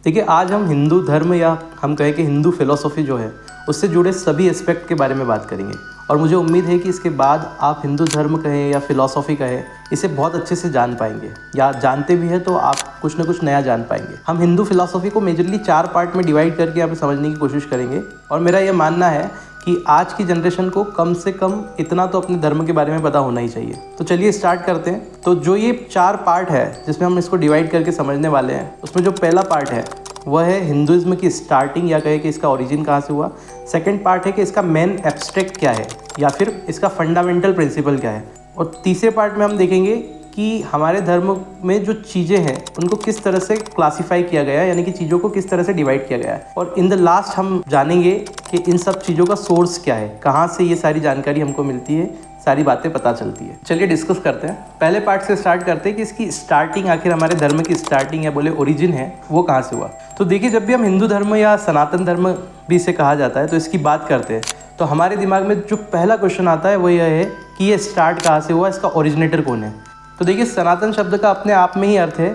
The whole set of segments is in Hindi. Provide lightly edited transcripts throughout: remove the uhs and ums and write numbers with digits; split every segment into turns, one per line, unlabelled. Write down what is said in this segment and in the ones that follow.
देखिए, आज हम हिंदू धर्म या हम कहें कि हिंदू फिलॉसफी जो है उससे जुड़े सभी एस्पेक्ट के बारे में बात करेंगे। और मुझे उम्मीद है कि इसके बाद आप हिंदू धर्म कहें या फिलॉसफी कहें, इसे बहुत अच्छे से जान पाएंगे, या जानते भी हैं तो आप कुछ ना कुछ नया जान पाएंगे। हम हिंदू फिलॉसफी को मेजरली 4 पार्ट में डिवाइड करके यहाँ पे समझने की कोशिश करेंगे। और मेरा यह मानना है कि आज की जनरेशन को कम से कम इतना तो अपने धर्म के बारे में पता होना ही चाहिए। तो चलिए स्टार्ट करते हैं। तो जो ये 4 पार्ट है जिसमें हम इसको डिवाइड करके समझने वाले हैं, उसमें जो पहला पार्ट है वह है हिंदुइज्म की स्टार्टिंग, या कहे कि इसका ओरिजिन कहाँ से हुआ। सेकंड पार्ट है कि इसका मेन एब्स्ट्रैक्ट क्या है या फिर इसका फंडामेंटल प्रिंसिपल क्या है। और तीसरे पार्ट में हम देखेंगे कि हमारे धर्म में जो चीज़ें हैं उनको किस तरह से क्लासिफाई किया गया है, यानी कि चीज़ों को किस तरह से डिवाइड किया गया है। और इन द लास्ट हम जानेंगे कि इन सब चीज़ों का सोर्स क्या है, कहाँ से ये सारी जानकारी हमको मिलती है, सारी बातें पता चलती है। चलिए डिस्कस करते हैं। पहले पार्ट से स्टार्ट करते हैं कि इसकी स्टार्टिंग, आखिर हमारे धर्म की स्टार्टिंग या बोले ओरिजिन है वो कहाँ से हुआ। तो देखिए, जब भी हम हिंदू धर्म या सनातन धर्म भी इसे कहा जाता है तो इसकी बात करते हैं तो हमारे दिमाग में जो पहला क्वेश्चन आता है वो यह है कि ये स्टार्ट कहाँ से हुआ, इसका ओरिजिनेटर कौन है। तो देखिए, सनातन शब्द का अपने आप में ही अर्थ है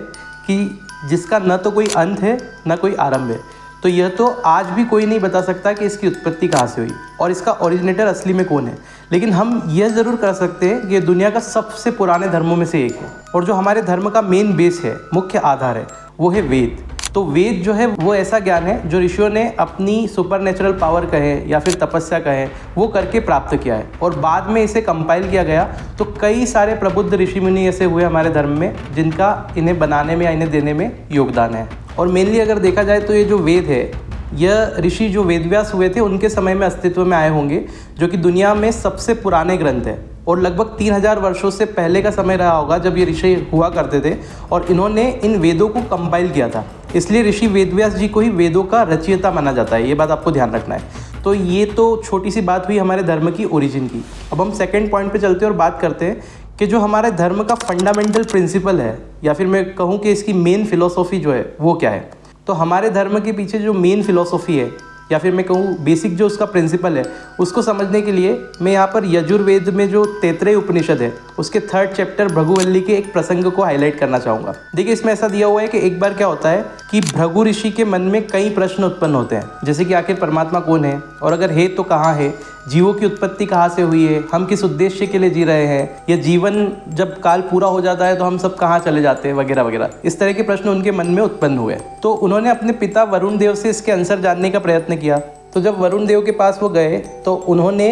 कि जिसका न तो कोई अंत है न कोई आरंभ है। तो यह तो आज भी कोई नहीं बता सकता कि इसकी उत्पत्ति कहाँ से हुई और इसका ओरिजिनेटर असली में कौन है। लेकिन हम यह ज़रूर कर सकते हैं कि दुनिया का सबसे पुराने धर्मों में से एक है, और जो हमारे धर्म का मेन बेस है, मुख्य आधार है, वो है वेद। तो वेद जो है वो ऐसा ज्ञान है जो ऋषियों ने अपनी सुपरनेचुरल पावर कहें या फिर तपस्या कहें वो करके प्राप्त किया है, और बाद में इसे कंपाइल किया गया। तो कई सारे प्रबुद्ध ऋषि मुनि ऐसे हुए हमारे धर्म में जिनका इन्हें बनाने में या इन्हें देने में योगदान है। और मेनली अगर देखा जाए तो ये जो वेद है, यह ऋषि जो वेदव्यास हुए थे उनके समय में अस्तित्व में आए होंगे, जो कि दुनिया में सबसे पुराने ग्रंथ है। और लगभग 3000 वर्षों से पहले का समय रहा होगा जब ये ऋषि हुआ करते थे, और इन्होंने इन वेदों को कंपाइल किया था। इसलिए ऋषि वेदव्यास जी को ही वेदों का रचयिता माना जाता है। ये बात आपको ध्यान रखना है। तो ये तो छोटी सी बात हुई हमारे धर्म की ओरिजिन की। अब हम सेकेंड पॉइंट पे चलते हैं और बात करते हैं कि जो हमारे धर्म का फंडामेंटल प्रिंसिपल है, या फिर मैं कहूँ कि इसकी मेन फिलॉसफी जो है वो क्या है। तो हमारे धर्म के पीछे जो मेन फिलॉसफी है, या फिर मैं कहूँ बेसिक जो उसका प्रिंसिपल है, उसको समझने के लिए मैं यहाँ पर यजुर्वेद में जो तैतरेय उपनिषद है उसके 3rd चैप्टर भृगुवल्ली के एक प्रसंग को हाईलाइट करना चाहूँगा। देखिए, इसमें ऐसा दिया हुआ है कि एक बार क्या होता है कि भृगु ऋषि के मन में कई प्रश्न उत्पन्न होते हैं, जैसे कि आखिर परमात्मा कौन है, और अगर है तो कहाँ है, जीवों की उत्पत्ति कहाँ से हुई है, हम किस उद्देश्य के लिए जी रहे हैं, या जीवन जब काल पूरा हो जाता है तो हम सब कहाँ चले जाते हैं, वगैरह वगैरह। इस तरह के प्रश्न उनके मन में उत्पन्न हुए। तो उन्होंने अपने पिता वरुण देव से इसके आंसर जानने का प्रयत्न किया। तो जब वरुण देव के पास वो गए तो उन्होंने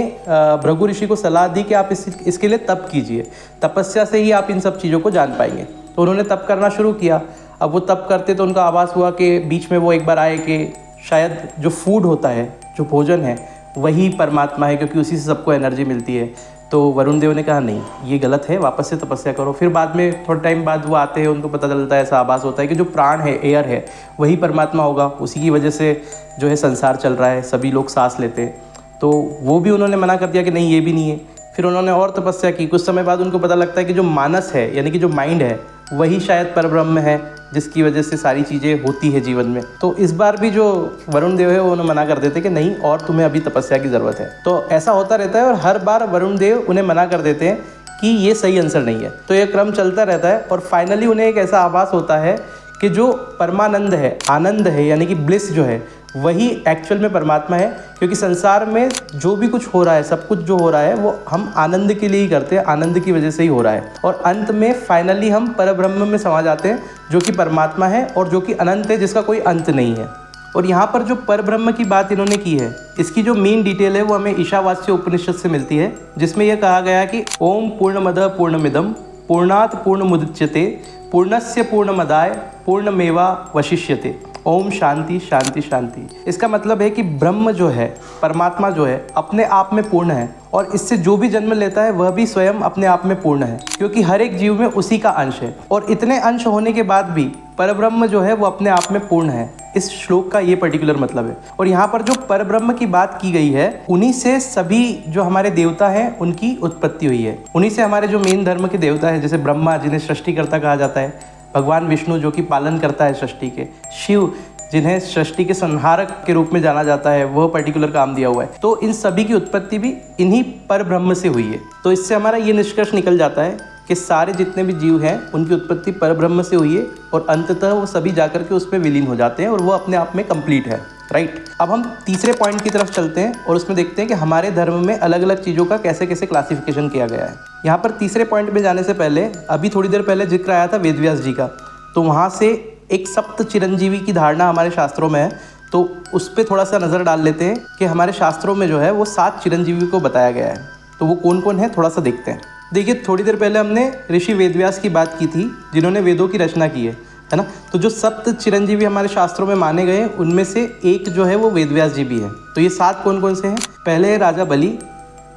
भृगु ऋषि को सलाह दी कि आप इसके लिए तप कीजिए, तपस्या से ही आप इन सब चीज़ों को जान पाएंगे। तो उन्होंने तप करना शुरू किया। अब वो तप करते तो उनका आभास हुआ कि बीच में वो एक बार आए कि शायद जो फूड होता है, जो भोजन है, वही परमात्मा है, क्योंकि उसी से सबको एनर्जी मिलती है। तो वरुण देव ने कहा नहीं, ये गलत है, वापस से तपस्या करो। फिर बाद में थोड़ा टाइम बाद वो आते हैं, उनको पता चलता है, ऐसा आभास होता है कि जो प्राण है, एयर है, वही परमात्मा होगा, उसी की वजह से जो है संसार चल रहा है, सभी लोग सांस लेते हैं। तो वो भी उन्होंने मना कर दिया कि नहीं, ये भी नहीं है। फिर उन्होंने और तपस्या की। कुछ समय बाद उनको पता लगता है कि जो मानस है, यानी कि जो माइंड है, वही शायद परब्रह्म है, जिसकी वजह से सारी चीज़ें होती है जीवन में। तो इस बार भी जो वरुण देव है वो उन्हें मना कर देते कि नहीं, और तुम्हें अभी तपस्या की ज़रूरत है। तो ऐसा होता रहता है, और हर बार वरुण देव उन्हें मना कर देते हैं कि ये सही आंसर नहीं है। तो ये क्रम चलता रहता है, और फाइनली उन्हें एक ऐसा आभास होता है कि जो परमानंद है, आनंद है, यानी कि ब्लिस जो है, वही एक्चुअल में परमात्मा है। क्योंकि संसार में जो भी कुछ हो रहा है, सब कुछ जो हो रहा है, वो हम आनंद के लिए ही करते हैं, आनंद की वजह से ही हो रहा है। और अंत में फाइनली हम परब्रह्म में समा जाते हैं, जो कि परमात्मा है और जो कि अनंत है, जिसका कोई अंत नहीं है। और यहाँ पर जो परब्रह्म की बात इन्होंने की है, इसकी जो मेन डिटेल है वो हमें ईशावास्य उपनिषद से मिलती है, जिसमें यह कहा गया कि ओम पूर्णमदः पूर्णमिदं पूर्णात् पूर्णमुदच्यते पूर्णस्य पूर्णमदाय पूर्णमेवावशिष्यते ओम शांति शांति शांति। इसका मतलब है कि ब्रह्म जो है, परमात्मा जो है, अपने आप में पूर्ण है, और इससे जो भी जन्म लेता है वह भी स्वयं अपने आप में पूर्ण है, क्योंकि हर एक जीव में उसी का अंश है। और इतने अंश होने के बाद भी परब्रह्म जो है वो अपने आप में पूर्ण है। इस श्लोक का ये पर्टिकुलर मतलब है। और यहाँ पर जो परब्रह्म की बात की गई है, उन्हीं से सभी जो हमारे देवता हैं उनकी उत्पत्ति हुई है। उन्हीं से हमारे जो मेन धर्म के देवता है, जैसे ब्रह्मा जिन्हें सृष्टिकर्ता कहा जाता है, भगवान विष्णु जो कि पालन करता है सृष्टि के, शिव जिन्हें सृष्टि के संहारक के रूप में जाना जाता है, वह पर्टिकुलर काम दिया हुआ है। तो इन सभी की उत्पत्ति भी इन्हीं परब्रह्म से हुई है। तो इससे हमारा ये निष्कर्ष निकल जाता है कि सारे जितने भी जीव हैं उनकी उत्पत्ति परब्रह्म से हुई है और अंततः वो सभी जाकर के उसमें विलीन हो जाते हैं और वो अपने आप में कंप्लीट है, राइट। अब हम तीसरे पॉइंट की तरफ चलते हैं और उसमें देखते हैं कि हमारे धर्म में अलग अलग चीज़ों का कैसे कैसे क्लासिफिकेशन किया गया है। यहाँ पर तीसरे पॉइंट में जाने से पहले अभी थोड़ी देर पहले जिक्र आया था वेदव्यास जी का, तो वहाँ से एक सप्त चिरंजीवी की धारणा हमारे शास्त्रों में है, तो उस पर थोड़ा सा नज़र डाल लेते हैं कि हमारे शास्त्रों में जो है वो 7 चिरंजीवी को बताया गया है। तो वो कौन कौन है थोड़ा सा देखते हैं। देखिए, थोड़ी देर पहले हमने ऋषि वेदव्यास की बात की थी जिन्होंने वेदों की रचना की है ना। तो जो सप्त चिरंजीवी हमारे शास्त्रों में माने गए उनमें से एक जो है वो वेदव्यास जी भी है। तो ये 7 कौन कौन से हैं? पहले है राजा बलि,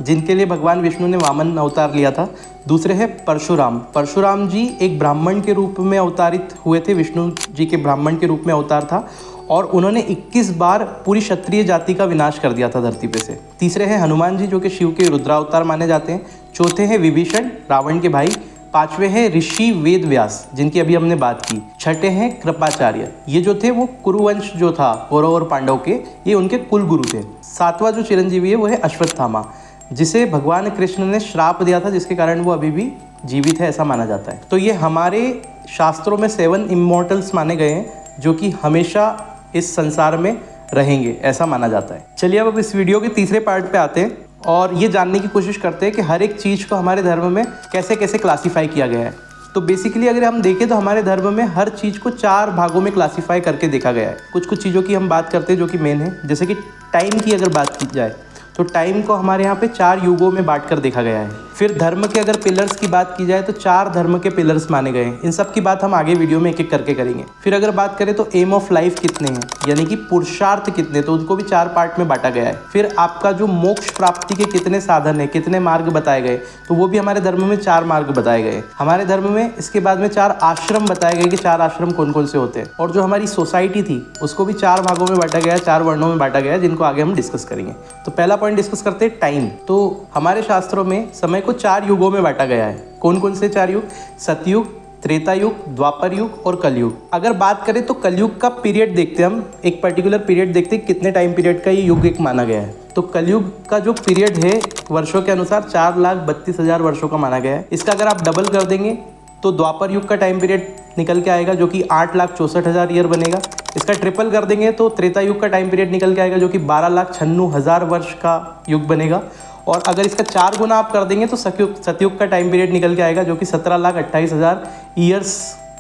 जिनके लिए भगवान विष्णु ने वामन अवतार लिया था। दूसरे हैं परशुराम। परशुराम जी एक ब्राह्मण के रूप में अवतारित हुए थे, विष्णु जी के ब्राह्मण के रूप में अवतार था और उन्होंने 21 बार पूरी क्षत्रिय जाति का विनाश कर दिया था धरती पे से। तीसरे हैं हनुमान जी, जो कि शिव के रुद्रावतार माने जाते हैं। चौथे हैं विभीषण, रावण के भाई। पांचवे हैं ऋषि वेदव्यास, जिनकी अभी हमने बात की। छठे हैं कृपाचार्य, ये जो थे वो कुरुवंश जो था कौरव और पांडव के, ये उनके कुल गुरु थे। सातवां जो चिरंजीवी है वो है अश्वत्थामा, जिसे भगवान कृष्ण ने श्राप दिया था, जिसके कारण वो अभी भी जीवित है ऐसा माना जाता है। तो ये हमारे शास्त्रों में 7 इमॉर्टल्स माने गए हैं जो कि हमेशा इस संसार में रहेंगे ऐसा माना जाता है। चलिए अब इस वीडियो के तीसरे पार्ट पे आते हैं और ये जानने की कोशिश करते हैं कि हर एक चीज़ को हमारे धर्म में कैसे कैसे क्लासीफाई किया गया है। तो बेसिकली अगर हम देखें तो हमारे धर्म में हर चीज़ को 4 भागों में क्लासीफाई करके देखा गया है। कुछ चीज़ों की हम बात करते हैं जो कि मेन है, जैसे कि टाइम की अगर बात की जाए तो टाइम को हमारे यहाँ पे 4 युगों में बांट कर देखा गया है। फिर धर्म के अगर पिलर्स की बात की जाए तो 4 धर्म के पिलर्स माने गए हैं। इन सब की बात हम आगे वीडियो में एक एक करके करेंगे। फिर अगर बात करें तो एम ऑफ लाइफ कितने हैं, यानी कि पुरुषार्थ कितने, तो उनको भी 4 पार्ट में बांटा गया है। फिर आपका जो मोक्ष प्राप्ति के कितने साधन है, कितने मार्ग बताए गए, तो वो भी हमारे धर्म में 4 मार्ग बताए गए। हमारे धर्म में इसके बाद में 4 आश्रम बताए गए कि 4 आश्रम कौन कौन से होते हैं। और जो हमारी सोसाइटी थी उसको भी 4 भागों में बांटा गया है, 4 वर्णों में बांटा गया है, जिनको आगे हम डिस्कस करेंगे। तो पहला पॉइंट डिस्कस करते हैं टाइम। तो हमारे शास्त्रों में समय को 4 युगों में बांटा गया है। कौन कौन से 4 युग? सतयुग, त्रेता युग, द्वापर युग और कलयुग। अगर बात करें तो कलयुग का पीरियड देखते हैं हम, एक पर्टिकुलर पीरियड देखते हैं कितने टाइम पीरियड का ये युग एक माना गया है। तो कलयुग का जो पीरियड है वर्षों के अनुसार 4,32,000 वर्षों का माना गया है। इसका अगर आप डबल कर देंगे तो द्वापर युग का टाइम पीरियड निकल के आएगा जो कि 8,64,000 ईयर बनेगा। इसका ट्रिपल कर देंगे तो त्रेता युग का टाइम पीरियड निकल के आएगा जो कि 12,96,000 वर्ष का युग बनेगा। और अगर इसका 4 गुना आप कर देंगे तो सतयुग का टाइम पीरियड निकल के आएगा जो कि 17,28,000 ईयर्स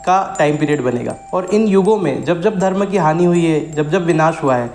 का टाइम पीरियड बनेगा। और इन युगों में जब जब धर्म की हानि हुई है, जब जब विनाश हुआ है,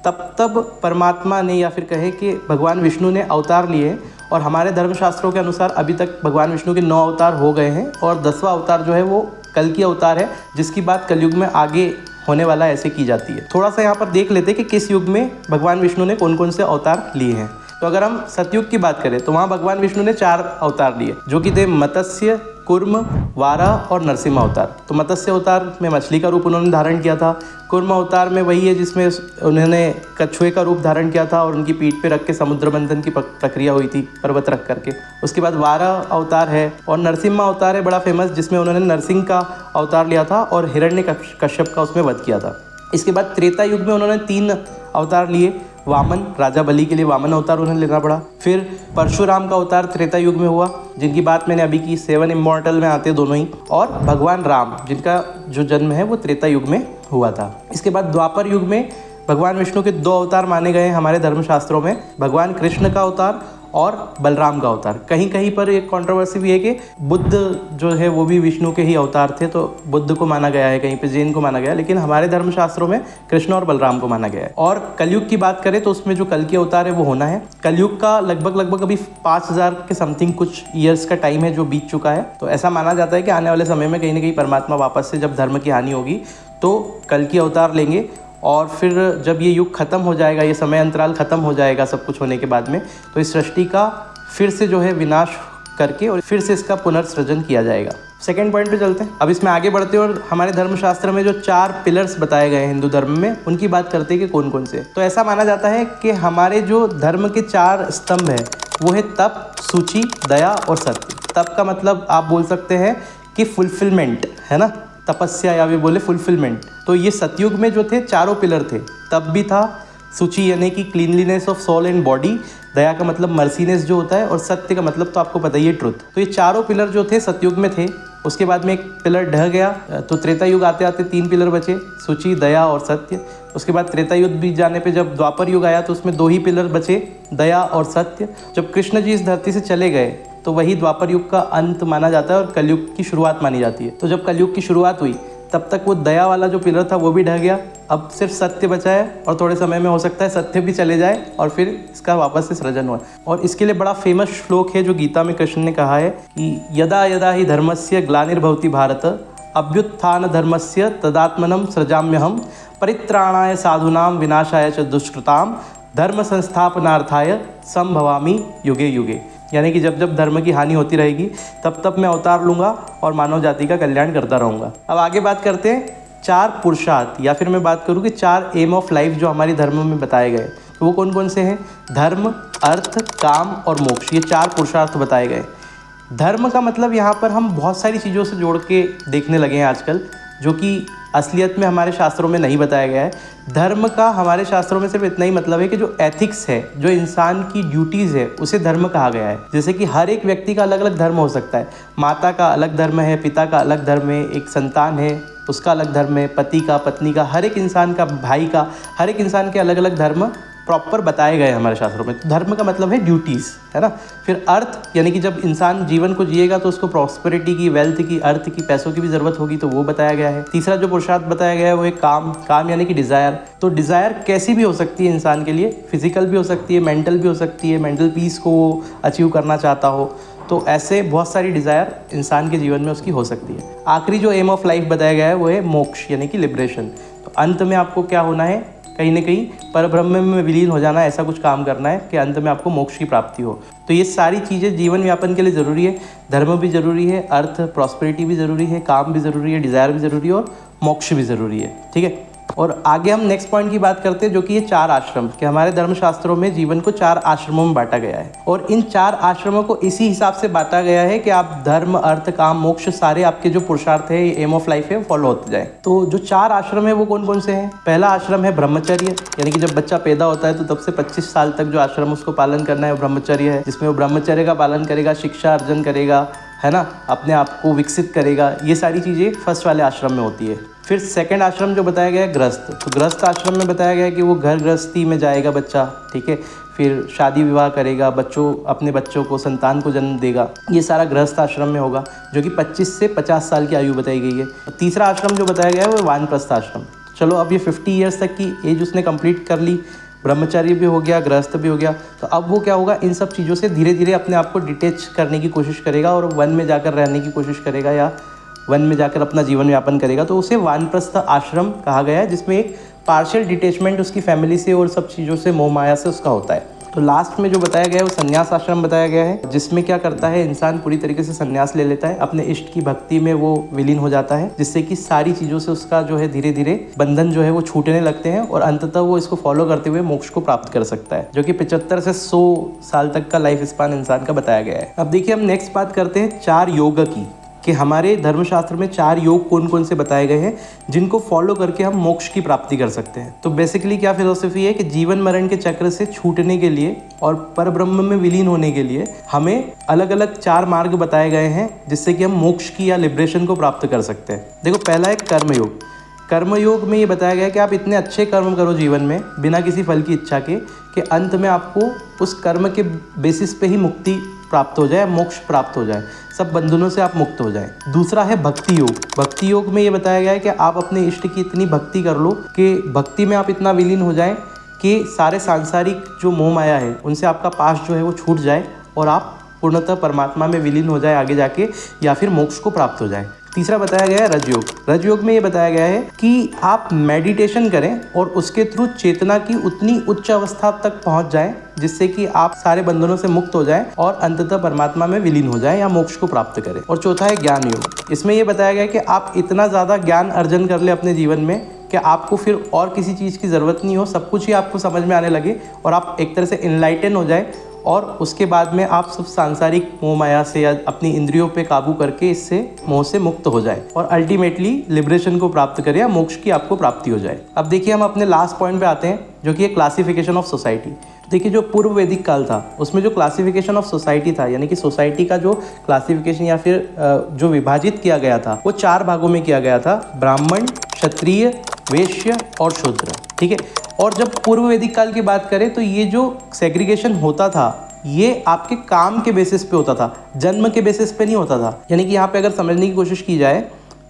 तब तब परमात्मा ने या फिर कहे कि भगवान विष्णु ने अवतार लिए। और हमारे धर्मशास्त्रों के अनुसार अभी तक भगवान विष्णु के 9 अवतार हो गए हैं और 10वां अवतार जो है वो कल की अवतार है, जिसकी बात कलयुग में आगे होने वाला ऐसे की जाती है। थोड़ा सा यहाँ पर देख लेते हैं कि किस युग में भगवान विष्णु ने कौन कौन से अवतार लिए हैं। तो अगर हम सतयुग की बात करें तो वहाँ भगवान विष्णु ने 4 अवतार लिए जो कि थे मत्स्य, कुर्म, वाराह और नरसिम्हा अवतार। तो मत्स्य अवतार में मछली का रूप उन्होंने धारण किया था। कुर्म अवतार में वही है जिसमें उन्होंने कछुए का रूप धारण किया था और उनकी पीठ पे रख के समुद्र मंथन की प्रक्रिया हुई थी, पर्वत रख करके। उसके बाद वाराह अवतार है और नरसिम्हा अवतार है बड़ा फेमस, जिसमें उन्होंने नरसिंह का अवतार लिया था और हिरण्यकश्यप का उसमें वध किया था। इसके बाद त्रेता युग में उन्होंने 3 अवतार लिए। वामन, राजा बलि के लिए वामन अवतार उन्हें लेना पड़ा। फिर परशुराम का अवतार त्रेता युग में हुआ, जिनकी बात मैंने अभी की, 7 इमॉर्टल में आते दोनों ही। और भगवान राम, जिनका जो जन्म है वो त्रेता युग में हुआ था। इसके बाद द्वापर युग में भगवान विष्णु के 2 अवतार माने गए हैं हमारे धर्मशास्त्रों में, भगवान कृष्ण का अवतार और बलराम का अवतार। कहीं कहीं पर एक कंट्रोवर्सी भी है कि बुद्ध जो है वो भी विष्णु के ही अवतार थे, तो बुद्ध को माना गया है, कहीं पे जैन को माना गया है, लेकिन हमारे धर्मशास्त्रों में कृष्ण और बलराम को माना गया है। और कलयुग की बात करें तो उसमें जो कल की अवतार है वो होना है। कलयुग का लगभग अभी 5,000 के समथिंग कुछ ईयर्स का टाइम है जो बीत चुका है। तो ऐसा माना जाता है कि आने वाले समय में कहीं ना कहीं परमात्मा वापस से जब धर्म की हानि होगी तो कल की अवतार लेंगे और फिर जब ये युग खत्म हो जाएगा, ये समय अंतराल खत्म हो जाएगा सब कुछ होने के बाद में, तो इस सृष्टि का फिर से जो है विनाश करके और फिर से इसका पुनर्सृजन किया जाएगा। सेकंड पॉइंट पे चलते हैं। अब इसमें आगे बढ़ते हैं और हमारे धर्मशास्त्र में जो 4 पिलर्स बताए गए हैं हिंदू धर्म में, उनकी बात करते हैं कि कौन कौन से। तो ऐसा माना जाता है कि हमारे जो धर्म के 4 स्तंभ है वो है तप, सूची, दया और सत्य। तप का मतलब आप बोल सकते हैं कि फुलफिलमेंट है ना, तपस्या या भी बोले फुलफिलमेंट। तो ये सतयुग में जो थे 4 पिलर थे, तप भी था, शुचि यानी कि cleanliness of soul and body, दया का मतलब मर्सीनेस जो होता है, और सत्य का मतलब तो आपको पता ही है, ट्रुथ। तो ये चारों पिलर जो थे सतयुग में थे। उसके बाद में एक पिलर ढह गया, तो त्रेता युग आते आते 3 पिलर बचे, शुचि, दया और सत्य। उसके बाद त्रेता युग बीत जाने पे जब द्वापर युग आया तो उसमें 2 ही पिलर बचे, दया और सत्य। जब कृष्ण जी इस धरती से चले गए तो वही द्वापर युग का अंत माना जाता है और कलयुग की शुरुआत मानी जाती है। तो जब कलयुग की शुरुआत हुई तब तक वो दया वाला जो पिलर था वो भी ढह गया, अब सिर्फ सत्य बचा है, और थोड़े समय में हो सकता है सत्य भी चले जाए और फिर इसका वापस से सृजन हुआ। और इसके लिए बड़ा फेमस श्लोक है जो गीता में कृष्ण ने कहा है कि यदा यदा ही धर्मस्य ग्लानिर्भवति भारत अभ्युत्थान धर्मस्य तदात्मनं सृजाम्यहम् परित्राणाय साधूनां विनाशाय च दुष्कृतां धर्म संस्थापनार्थाय संभवामि युगे युगे। यानी कि जब जब धर्म की हानि होती रहेगी तब तब मैं अवतार लूँगा और मानव जाति का कल्याण करता रहूँगा। अब आगे बात करते हैं 4 पुरुषार्थ, या फिर मैं बात करूँ कि 4 एम ऑफ लाइफ जो हमारी धर्म में बताए गए, तो वो कौन कौन से हैं? धर्म, अर्थ, काम और मोक्ष, ये 4 पुरुषार्थ बताए गए। धर्म का मतलब यहाँ पर हम बहुत सारी चीज़ों से जोड़ के देखने लगे हैं आजकल, जो कि असलियत में हमारे शास्त्रों में नहीं बताया गया है। धर्म का हमारे शास्त्रों में सिर्फ इतना ही मतलब है कि जो एथिक्स है, जो इंसान की ड्यूटीज़ है, उसे धर्म कहा गया है। जैसे कि हर एक व्यक्ति का अलग अलग धर्म हो सकता है। माता का अलग धर्म है, पिता का अलग धर्म है, एक संतान है उसका अलग धर्म है, पति का, पत्नी का, हर एक इंसान का, भाई का, हर एक इंसान के अलग अलग धर्म प्रॉपर बताए गए हमारे शास्त्रों में। तो धर्म का मतलब है ड्यूटीज़, है ना। फिर अर्थ, यानी कि जब इंसान जीवन को जिएगा तो उसको प्रॉस्पेरिटी की, वेल्थ की, अर्थ की, पैसों की भी ज़रूरत होगी, तो वो बताया गया है। तीसरा जो पुरुषार्थ बताया गया है वो है काम। काम यानी कि डिज़ायर। तो डिज़ायर कैसी भी हो सकती है इंसान के लिए, फिजिकल भी हो सकती है, मेंटल भी हो सकती है, मेंटल पीस को वो अचीव करना चाहता हो, तो ऐसे बहुत सारी डिज़ायर इंसान के जीवन में उसकी हो सकती है। आखिरी जो एम ऑफ लाइफ बताया गया है वो है मोक्ष यानी कि लिबरेशन। तो अंत में आपको क्या होना है? कहीं ना कहीं परब्रह्म में विलीन हो जाना, ऐसा कुछ काम करना है कि अंत में आपको मोक्ष की प्राप्ति हो। तो ये सारी चीज़ें जीवन यापन के लिए ज़रूरी है। धर्म भी ज़रूरी है, अर्थ प्रॉस्पेरिटी भी ज़रूरी है, काम भी ज़रूरी है, डिज़ायर भी ज़रूरी है और मोक्ष भी ज़रूरी है। ठीक है। और आगे हम नेक्स्ट पॉइंट की बात करते हैं, जो कि ये 4 आश्रम, कि हमारे धर्मशास्त्रों में जीवन को 4 आश्रमों में बांटा गया है। और इन 4 आश्रमों को इसी हिसाब से बांटा गया है कि आप धर्म, अर्थ, काम, मोक्ष, सारे आपके जो पुरुषार्थ है, एम ऑफ लाइफ है, फॉलो होते जाए। तो जो 4 आश्रम है वो कौन कौन से हैं? पहला आश्रम है ब्रह्मचर्य, यानी कि जब बच्चा पैदा होता है तो तब से 25 साल तक जो आश्रम उसको पालन करना है वो ब्रह्मचर्य है, जिसमें वो ब्रह्मचर्य का पालन करेगा, शिक्षा अर्जन करेगा, है ना, अपने आप को विकसित करेगा। ये सारी चीज़ें फर्स्ट वाले आश्रम में होती है। फिर सेकंड आश्रम जो बताया गया है गृहस्थ, तो गृहस्थ आश्रम में बताया गया है कि वो घर गृहस्थी में जाएगा बच्चा, ठीक है, फिर शादी विवाह करेगा, अपने बच्चों को, संतान को जन्म देगा। ये सारा गृहस्थ आश्रम में होगा, जो कि 25 से 50 साल की आयु बताई गई है। तीसरा आश्रम जो बताया गया है वो वानप्रस्थ आश्रम। चलो अब ये 50 ईयर्स तक की एज उसने कंप्लीट कर ली, ब्रह्मचर्य भी हो गया, गृहस्थ भी हो गया, तो अब वो क्या होगा, इन सब चीज़ों से धीरे धीरे अपने आप को डिटेच करने की कोशिश करेगा और वन में जाकर रहने की कोशिश करेगा या वन में जाकर अपना जीवन यापन करेगा। तो उसे वानप्रस्थ आश्रम कहा गया है, जिसमें एक पार्शियल डिटेचमेंट उसकी फैमिली से और सब चीज़ों से, मोह माया से उसका होता है। तो लास्ट में जो बताया गया है वो संन्यास आश्रम बताया गया है, जिसमें क्या करता है, इंसान पूरी तरीके से संन्यास ले लेता है, अपने इष्ट की भक्ति में वो विलीन हो जाता है, जिससे कि सारी चीज़ों से उसका जो है धीरे धीरे बंधन जो है वो छूटने लगते हैं और अंततः वो इसको फॉलो करते हुए मोक्ष को प्राप्त कर सकता है, जो कि 75 से 100 साल तक का लाइफ स्पान इंसान का बताया गया है। अब देखिए हम नेक्स्ट बात करते हैं 4 योग की, कि हमारे धर्मशास्त्र में 4 योग कौन कौन से बताए गए हैं जिनको फॉलो करके हम मोक्ष की प्राप्ति कर सकते हैं। तो बेसिकली क्या फिलोसफी है कि जीवन मरण के चक्र से छूटने के लिए और परब्रह्म में विलीन होने के लिए हमें अलग अलग 4 मार्ग बताए गए हैं, जिससे कि हम मोक्ष की या लिबरेशन को प्राप्त कर सकते हैं। देखो पहला है कर्मयोग। कर्मयोग में ये बताया गया है कि आप इतने अच्छे कर्म करो जीवन में बिना किसी फल की इच्छा के, कि अंत में आपको उस कर्म के बेसिस पे ही मुक्ति प्राप्त हो जाए, मोक्ष प्राप्त हो जाए, सब बंधनों से आप मुक्त हो जाएं। दूसरा है भक्ति योग। भक्ति योग में ये बताया गया है कि आप अपने इष्ट की इतनी भक्ति कर लो कि भक्ति में आप इतना विलीन हो जाएं कि सारे सांसारिक जो मोह माया है उनसे आपका पास जो है वो छूट जाए और आप पूर्णतः परमात्मा में विलीन हो जाए आगे जाके, या फिर मोक्ष को प्राप्त हो जाए। तीसरा बताया गया है रजयोग। रजयोग में ये बताया गया है कि आप मेडिटेशन करें और उसके थ्रू चेतना की उतनी उच्च अवस्था तक पहुंच जाएं जिससे कि आप सारे बंधनों से मुक्त हो जाएं और अंततः परमात्मा में विलीन हो जाएं या मोक्ष को प्राप्त करें। और चौथा है ज्ञान योग। इसमें ये बताया गया है कि आप इतना ज़्यादा ज्ञान अर्जन कर ले अपने जीवन में कि आपको फिर और किसी चीज़ की ज़रूरत नहीं हो, सब कुछ ही आपको समझ में आने लगे और आप एक तरह से इनलाइटन हो जाए और उसके बाद में आप सब सांसारिक मोह माया से या अपनी इंद्रियों पे काबू करके इससे मोह से मुक्त हो जाए और अल्टीमेटली लिबरेशन को प्राप्त करें या मोक्ष की आपको प्राप्ति हो जाए। अब देखिए हम अपने लास्ट पॉइंट पे आते हैं जो कि है क्लासिफिकेशन ऑफ सोसाइटी। देखिए जो पूर्व वैदिक काल था उसमें जो क्लासिफिकेशन ऑफ सोसाइटी था, यानी कि सोसाइटी का जो क्लासिफिकेशन या फिर जो विभाजित किया गया था वो 4 भागों में किया गया था, ब्राह्मण, क्षत्रिय, वैश्य और शूद्र। ठीक है, और जब पूर्व वैदिक काल की बात करें तो ये जो सेग्रीगेशन होता था ये आपके काम के बेसिस पे होता था, जन्म के बेसिस पे नहीं होता था। यानी कि यहाँ पे अगर समझने की कोशिश की जाए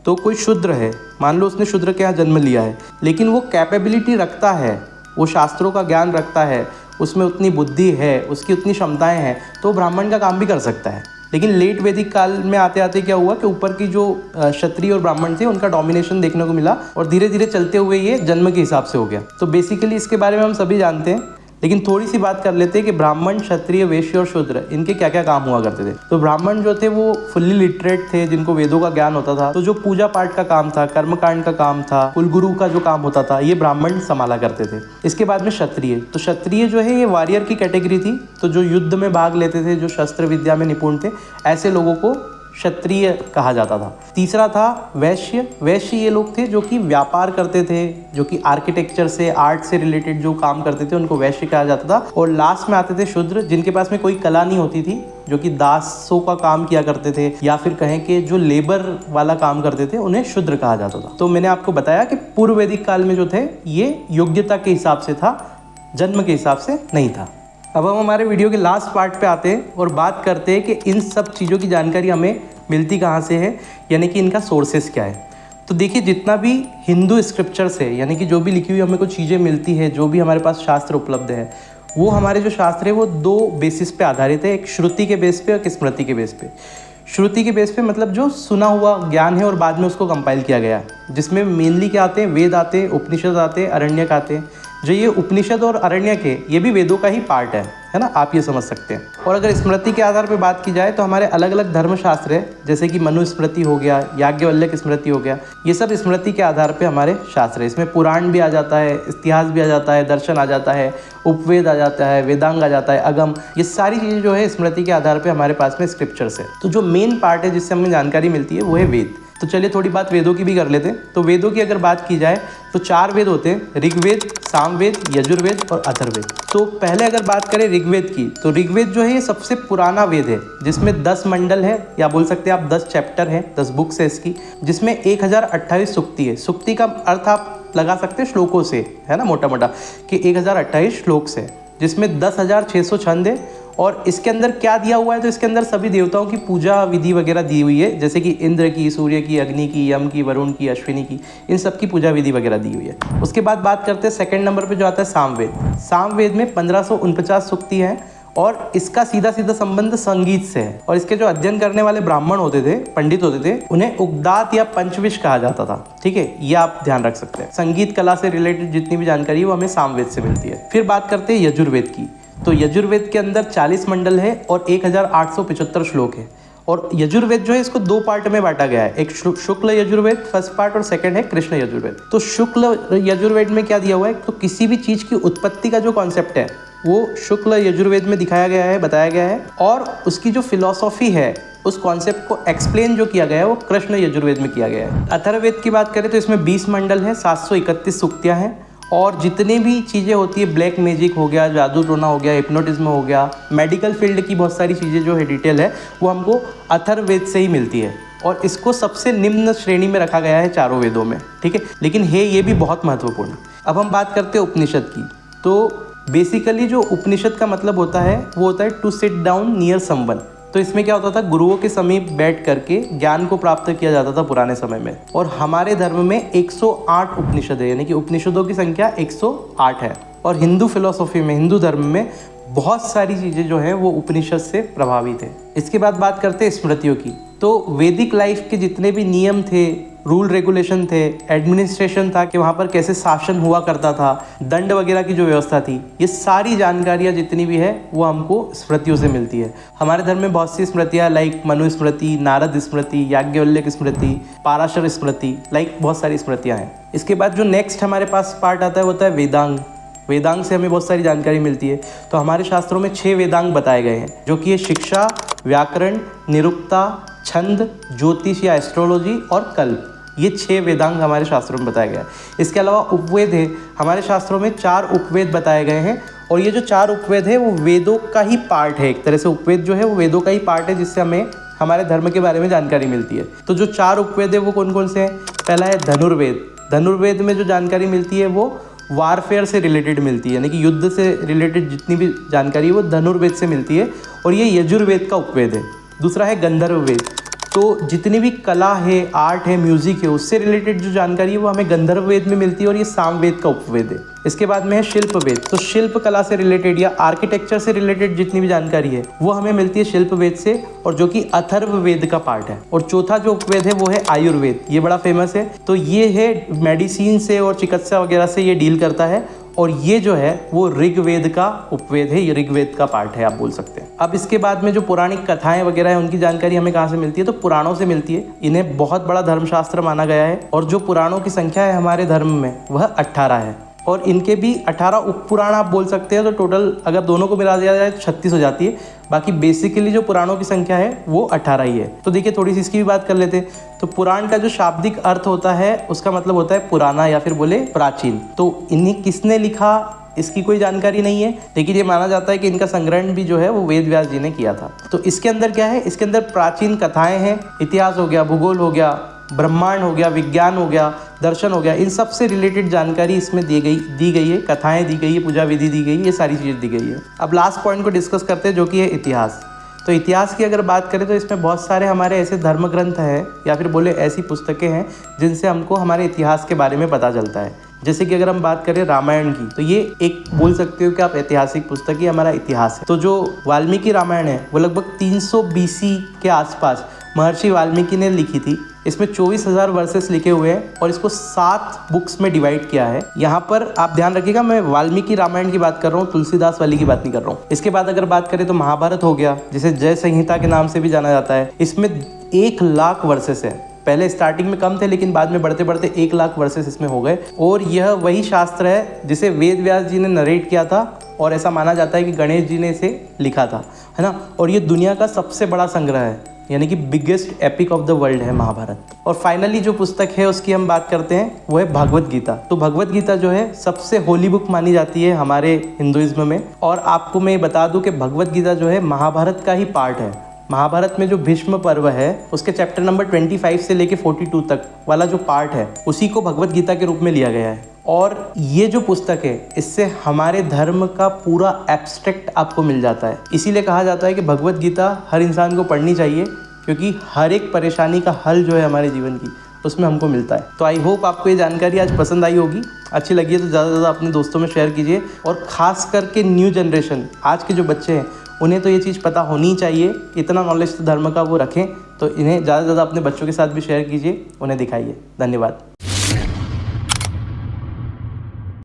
तो कोई शूद्र है, मान लो उसने शूद्र के यहाँ जन्म लिया है, लेकिन वो कैपेबिलिटी रखता है, वो शास्त्रों का ज्ञान रखता है, उसमें उतनी बुद्धि है, उसकी उतनी क्षमताएं हैं, तो ब्राह्मण का काम भी कर सकता है। लेकिन लेट वैदिक काल में आते आते क्या हुआ कि ऊपर की जो क्षत्रिय और ब्राह्मण थे उनका डोमिनेशन देखने को मिला और धीरे धीरे चलते हुए ये जन्म के हिसाब से हो गया। तो बेसिकली इसके बारे में हम सभी जानते हैं, लेकिन थोड़ी सी बात कर लेते हैं कि ब्राह्मण, क्षत्रिय, वैश्य और शूद्र इनके क्या क्या काम हुआ करते थे। तो ब्राह्मण जो थे वो फुल्ली लिटरेट थे, जिनको वेदों का ज्ञान होता था। तो जो पूजा पाठ का काम था, कर्मकांड का काम था, कुलगुरु का जो काम होता था, ये ब्राह्मण संभाला करते थे। इसके बाद में क्षत्रिय, तो क्षत्रिय जो है ये वॉरियर की कैटेगरी थी, तो जो युद्ध में भाग लेते थे, जो शस्त्र विद्या में निपुण थे, ऐसे लोगों को क्षत्रिय कहा जाता था। तीसरा था वैश्य। वैश्य ये लोग थे जो कि व्यापार करते थे, जो कि आर्किटेक्चर से, आर्ट से रिलेटेड जो काम करते थे, उनको वैश्य कहा जाता था। और लास्ट में आते थे शूद्र, जिनके पास में कोई कला नहीं होती थी, जो कि दासों का काम किया करते थे या फिर कहें कि जो लेबर वाला काम करते थे, उन्हें शूद्र कहा जाता था। तो मैंने आपको बताया कि पूर्व वैदिक काल में जो थे ये योग्यता के हिसाब से था, जन्म के हिसाब से नहीं था। अब हम हमारे वीडियो के लास्ट पार्ट पे आते हैं और बात करते हैं कि इन सब चीज़ों की जानकारी हमें मिलती कहाँ से है, यानी कि इनका सोर्सेस क्या है। तो देखिए जितना भी हिंदू स्क्रिप्चर्स है, यानी कि जो भी लिखी हुई हमें कुछ चीज़ें मिलती है, जो भी हमारे पास शास्त्र उपलब्ध है, वो हमारे जो शास्त्र है वो 2 बेसिस पे आधारित है, एक श्रुति के बेस पे और एक स्मृति के बेस पे। श्रुति के बेस पे मतलब जो सुना हुआ ज्ञान है और बाद में उसको कंपाइल किया गया है, जिसमें मेनली क्या आते हैं, वेद आते हैं, उपनिषद आते हैं, अरण्यक आते हैं। जो ये उपनिषद और अरण्यक है ये भी वेदों का ही पार्ट है ना, आप ये समझ सकते हैं। और अगर स्मृति के आधार पर बात की जाए तो हमारे अलग अलग धर्मशास्त्र है, जैसे कि मनुस्मृति हो गया, याज्ञवल्क्य स्मृति हो गया, ये सब स्मृति के आधार पे हमारे शास्त्र है। इसमें पुराण भी आ जाता है, इतिहास भी आ जाता है, दर्शन आ जाता है, उपवेद आ जाता है, वेदांग आ जाता है, अगम, ये सारी चीज़ें जो है स्मृति के आधार पर हमारे पास में स्क्रिप्चर्स है। तो जो मेन पार्ट है जिससे हमें जानकारी मिलती है वो है वेद। तो चलिए थोड़ी बात वेदों की भी कर लेते हैं। तो वेदों की अगर बात की जाए तो 4 वेद होते हैं, ऋग्वेद, सामवेद, यजुर्वेद और अथर्ववेद। तो पहले अगर बात करें ऋग्वेद की, तो ऋग्वेद जो है ये सबसे पुराना वेद है, जिसमें 10 मंडल है, या बोल सकते हैं आप 10 चैप्टर हैं, 10 बुक्स है इसकी, जिसमें 1028 सूक्ति है। सूक्ति का अर्थ आप लगा सकते हैं श्लोकों से, है ना, मोटा मोटा कि 1028 श्लोक है, जिसमें 10,600 छंद है। और इसके अंदर क्या दिया हुआ है, तो इसके अंदर सभी देवताओं की पूजा विधि वगैरह दी हुई है, जैसे कि इंद्र की, सूर्य की, अग्नि की, यम की, वरुण की, अश्विनी की, इन सब की पूजा विधि वगैरह दी हुई है। उसके बाद बात करते हैं सेकंड नंबर पे जो आता है सामवेद। सामवेद में 1549 सूक्ति हैं और इसका सीधा सीधा संबंध संगीत से है। और इसके जो अध्ययन करने वाले ब्राह्मण होते थे, पंडित होते थे, उन्हें उगदात या पंचविश कहा जाता था। ठीक है, ये आप ध्यान रख सकते हैं। संगीत कला से रिलेटेड जितनी भी जानकारी है वो हमें सामवेद से मिलती है। फिर बात करते हैं यजुर्वेद की। तो यजुर्वेद के अंदर 40 मंडल है और 1875 श्लोक है। और यजुर्वेद जो है इसको 2 पार्ट में बांटा गया है, एक शुक्ल यजुर्वेद फर्स्ट पार्ट और सेकंड है कृष्ण यजुर्वेद। तो शुक्ल यजुर्वेद में क्या दिया हुआ है, तो किसी भी चीज़ की उत्पत्ति का जो कॉन्सेप्ट है वो शुक्ल यजुर्वेद में दिखाया गया है, बताया गया है। और उसकी जो फिलॉसफी है, उस कॉन्सेप्ट को एक्सप्लेन जो किया गया है वो कृष्ण यजुर्वेद में किया गया है। अथर्ववेद की बात करें तो इसमें 20 मंडल है, 731 सूक्तियाँ हैं। और जितनी भी चीज़ें होती है, ब्लैक मैजिक हो गया, जादू टोना हो गया, हिप्नोटिज्म हो गया, मेडिकल फील्ड की बहुत सारी चीज़ें जो है डिटेल है वो हमको अथर्ववेद से ही मिलती है। और इसको सबसे निम्न श्रेणी में रखा गया है चारों वेदों में। ठीक है, लेकिन है ये भी बहुत महत्वपूर्ण। अब हम बात करते हैं उपनिषद की। तो बेसिकली जो उपनिषद का मतलब होता है वो होता है to sit down near someone. तो इसमें क्या होता था, गुरुओं के समीप बैठ करके ज्ञान को प्राप्त किया जाता था पुराने समय में। और हमारे धर्म में 108 उपनिषद है, यानी कि उपनिषदों की संख्या 108 है। और हिंदू फिलॉसफी में, हिंदू धर्म में बहुत सारी चीज़ें जो हैं वो उपनिषद से प्रभावित है। इसके बाद बात करते हैं स्मृतियों की। तो वैदिक लाइफ के जितने भी नियम थे, रूल रेगुलेशन थे, एडमिनिस्ट्रेशन था कि वहाँ पर कैसे शासन हुआ करता था, दंड वगैरह की जो व्यवस्था थी, ये सारी जानकारियाँ जितनी भी है वो हमको स्मृतियों से मिलती है। हमारे धर्म में बहुत सी स्मृतियाँ लाइक मनुस्मृति, नारद स्मृति, याज्ञवल्क्य स्मृति, पाराशर स्मृति, लाइक बहुत सारी स्मृतियाँ हैं। इसके बाद जो नेक्स्ट हमारे पास पार्ट आता है वो होता है वेदांग। वेदांग से हमें बहुत सारी जानकारी मिलती है। तो हमारे शास्त्रों में 6 वेदांग बताए गए हैं, जो कि ये शिक्षा, व्याकरण, निरुक्ता, छंद, ज्योतिष या एस्ट्रोलॉजी और कल्प, ये 6 वेदांग हमारे शास्त्रों में बताया गया है। इसके अलावा उपवेद है, हमारे शास्त्रों में 4 उपवेद बताए गए हैं, और ये जो 4 उपवेद है वो वेदों का ही पार्ट है। एक तरह से उपवेद जो है वो वेदों का ही पार्ट है, जिससे हमें हमारे धर्म के बारे में जानकारी मिलती है। तो जो 4 उपवेद है वो कौन कौन से हैं? पहला है धनुर्वेद। धनुर्वेद में जो जानकारी मिलती है वो वारफेयर से रिलेटेड मिलती है, यानी कि युद्ध से रिलेटेड जितनी भी जानकारी है वो धनुर्वेद से मिलती है, और ये यजुर्वेद का उपवेद है। दूसरा है गंधर्ववेद। तो जितनी भी कला है, आर्ट है, म्यूजिक है, उससे रिलेटेड जो जानकारी है वो हमें गंधर्ववेद में मिलती है, और ये सामवेद का उपवेद है। इसके बाद में है शिल्पवेद। तो शिल्प कला से रिलेटेड या आर्किटेक्चर से रिलेटेड जितनी भी जानकारी है वो हमें मिलती है शिल्पवेद से, और जो कि अथर्ववेद का पार्ट है। और चौथा जो उपवेद है वो है आयुर्वेद। ये बड़ा फेमस है। तो ये है मेडिसिन से और चिकित्सा वगैरह से ये डील करता है, और ये जो है वो ऋग्वेद का उपवेद है, ये ऋग्वेद का पार्ट है, आप बोल सकते हैं। अब इसके बाद में जो पौराणिक कथाएं वगैरह है उनकी जानकारी हमें कहाँ से मिलती है? तो पुराणों से मिलती है। इन्हें बहुत बड़ा धर्मशास्त्र माना गया है, और जो पुराणों की संख्या है हमारे धर्म में वह 18 है, और इनके भी 18 उपपुराण आप बोल सकते हैं। तो टोटल अगर दोनों को मिला दिया जाए तो 36 हो जाती है। बाकी बेसिकली जो पुराणों की संख्या है वो 18 ही है। तो देखिए थोड़ी सी इसकी भी बात कर लेते हैं। तो पुराण का जो शाब्दिक अर्थ होता है उसका मतलब होता है पुराना या फिर बोले प्राचीन। तो इन्हें किसने लिखा इसकी कोई जानकारी नहीं है, लेकिन ये माना जाता है कि इनका संग्रहण भी जो है वो वेद व्यास जी ने किया था। तो इसके अंदर क्या है? इसके अंदर प्राचीन कथाएं हैं, इतिहास हो गया, भूगोल हो गया, ब्रह्मांड हो गया, विज्ञान हो गया, दर्शन हो गया, इन सब से रिलेटेड जानकारी इसमें दी गई है। कथाएं दी गई है, पूजा विधि दी गई है, ये सारी चीज़ें दी गई है। अब लास्ट पॉइंट को डिस्कस करते हैं, जो कि है इतिहास। तो इतिहास की अगर बात करें तो इसमें बहुत सारे हमारे ऐसे धर्म ग्रंथ हैं या फिर बोले ऐसी पुस्तकें हैं जिनसे हमको हमारे इतिहास के बारे में पता चलता है। जैसे कि अगर हम बात करें रामायण की, तो ये एक बोल सकते हो कि आप ऐतिहासिक पुस्तक ही हमारा इतिहास है। तो जो वाल्मीकि रामायण है वो लगभग 300 BC के आसपास महर्षि वाल्मीकि ने लिखी थी। इसमें 24,000 वर्सेस लिखे हुए हैं, और इसको 7 बुक्स में डिवाइड किया है। यहाँ पर आप ध्यान रखिएगा, मैं वाल्मीकि रामायण की बात कर रहा हूँ, तुलसीदास वाली की बात नहीं कर रहा हूँ। इसके बाद अगर बात करें तो महाभारत हो गया, जिसे जय संहिता के नाम से भी जाना जाता है। इसमें 1 लाख वर्सेस है। पहले स्टार्टिंग में कम थे, लेकिन बाद में बढ़ते बढ़ते 1 लाख वर्सेस इसमें हो गए। और यह वही शास्त्र है जिसे वेद व्यास जी ने नरेट किया था, और ऐसा माना जाता है कि गणेश जी ने इसे लिखा था, है ना। और ये दुनिया का सबसे बड़ा संग्रह है, यानी कि biggest epic of the world है महाभारत। और फाइनली जो पुस्तक है उसकी हम बात करते हैं, वो है भगवत गीता। तो भगवत गीता जो है सबसे होली बुक मानी जाती है हमारे हिंदुइज्म में। और आपको मैं बता दूं कि भगवत गीता जो है महाभारत का ही पार्ट है। महाभारत में जो भीष्म पर्व है उसके चैप्टर नंबर 25 से लेके 42 तक वाला जो पार्ट है उसी को भगवत गीता के रूप में लिया गया है। और ये जो पुस्तक है इससे हमारे धर्म का पूरा एब्स्ट्रैक्ट आपको मिल जाता है। इसीलिए कहा जाता है कि भगवत गीता हर इंसान को पढ़नी चाहिए, क्योंकि हर एक परेशानी का हल जो है हमारे जीवन की उसमें हमको मिलता है। तो आई होप आपको ये जानकारी आज पसंद आई होगी। अच्छी लगी है तो ज़्यादा से ज़्यादा अपने दोस्तों में शेयर कीजिए, और ख़ास करके न्यू जनरेशन, आज के जो बच्चे हैं उन्हें तो ये चीज़ पता होनी चाहिए। इतना नॉलेज तो धर्म का वो रखें, तो इन्हें ज़्यादा से ज़्यादा अपने बच्चों के साथ भी शेयर कीजिए, उन्हें दिखाइए। धन्यवाद।